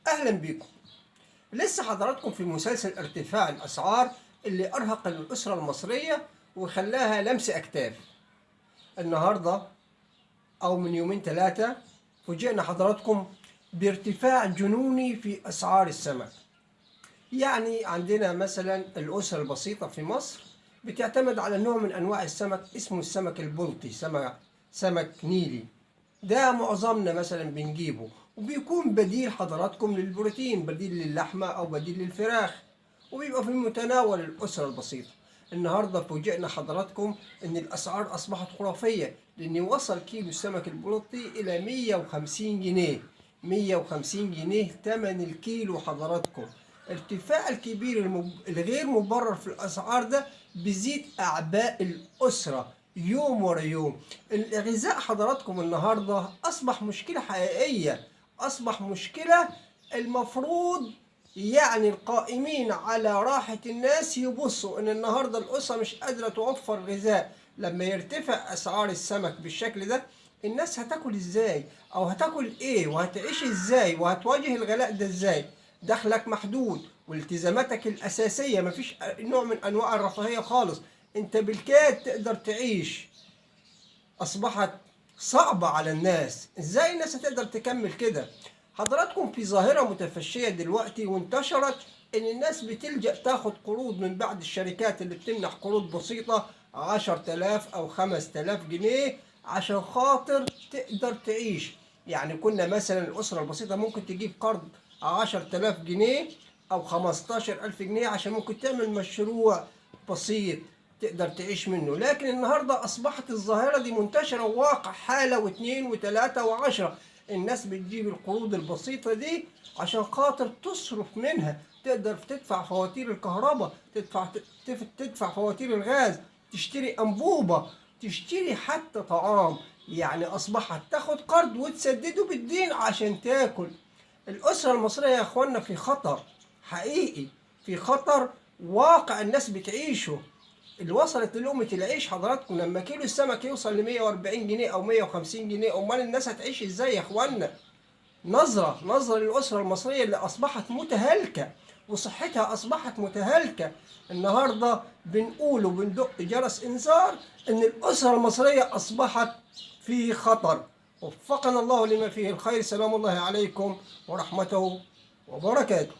أهلا بكم. لسه حضراتكم في مسلسل ارتفاع الأسعار اللي أرهق الأسرة المصرية وخلاها لمس أكتاف. النهاردة أو من يومين ثلاثة فوجئنا حضراتكم بارتفاع جنوني في أسعار السمك. يعني عندنا مثلا الأسرة البسيطة في مصر بتعتمد على نوع من أنواع السمك اسمه السمك البلطي، سمك نيلي. ده معظمنا مثلا بنجيبه وبيكون بديل حضراتكم للبروتين، بديل للحمة أو بديل للفراخ، وبيبقى في متناول الأسرة البسيطة. النهاردة فوجئنا حضراتكم إن الأسعار أصبحت خرافية، لأن وصل كيلو السمك البلطي إلى 150 جنيه. 150 جنيه ثمن الكيلو حضراتكم. ارتفاع الكبير الغير مبرر في الأسعار ده بيزيد أعباء الأسرة يوم ورا يوم. الغذاء حضراتكم النهاردة أصبح مشكلة حقيقية، أصبح مشكلة. المفروض يعني القائمين على راحة الناس يبصوا إن النهاردة الأسرة مش قادرة توفر غذاء. لما يرتفع أسعار السمك بالشكل ده، الناس هتاكل إزاي؟ أو هتاكل إيه؟ وهتعيش إزاي؟ وهتواجه الغلاء ده إزاي؟ دخلك محدود والتزاماتك الأساسية، مفيش نوع من أنواع الرفاهية خالص. أنت بالكاد تقدر تعيش. أصبحت صعبة على الناس. إزاي الناس هتقدر تكمل كده؟ حضراتكم في ظاهرة متفشية دلوقتي وانتشرت، إن الناس بتلجأ تاخد قروض من بعض الشركات اللي بتمنح قروض بسيطة 10,000 أو 5,000 جنيه عشان خاطر تقدر تعيش. يعني كنا مثلا الأسرة البسيطة ممكن تجيب قرض 10,000 جنيه أو 15,000 جنيه عشان ممكن تعمل مشروع بسيط تقدر تعيش منه. لكن النهاردة أصبحت الظاهرة دي منتشرة وواقع، حالة واثنين وثلاثة وعشرة. الناس بتجيب القروض البسيطة دي عشان خاطر تصرف منها، تقدر تدفع فواتير الكهرباء، تدفع فواتير الغاز، تشتري أنبوبة، تشتري حتى طعام. يعني أصبحت تاخد قرض وتسدده بالدين عشان تاكل. الأسرة المصرية يا أخوانا في خطر حقيقي، في خطر واقع الناس بتعيشه. اللي وصلت للقمة العيش حضراتكم لما كيلو السمك يوصل ل 140 جنيه أو 150 جنيه، أمال الناس هتعيش إزاي يا إخوانا؟ نظرة للأسرة المصرية اللي أصبحت متهالكة وصحتها أصبحت متهالكة. النهاردة بنقول وبندق جرس إنذار إن الأسرة المصرية أصبحت في خطر. وفقنا الله لما فيه الخير. سلام الله عليكم ورحمته وبركاته.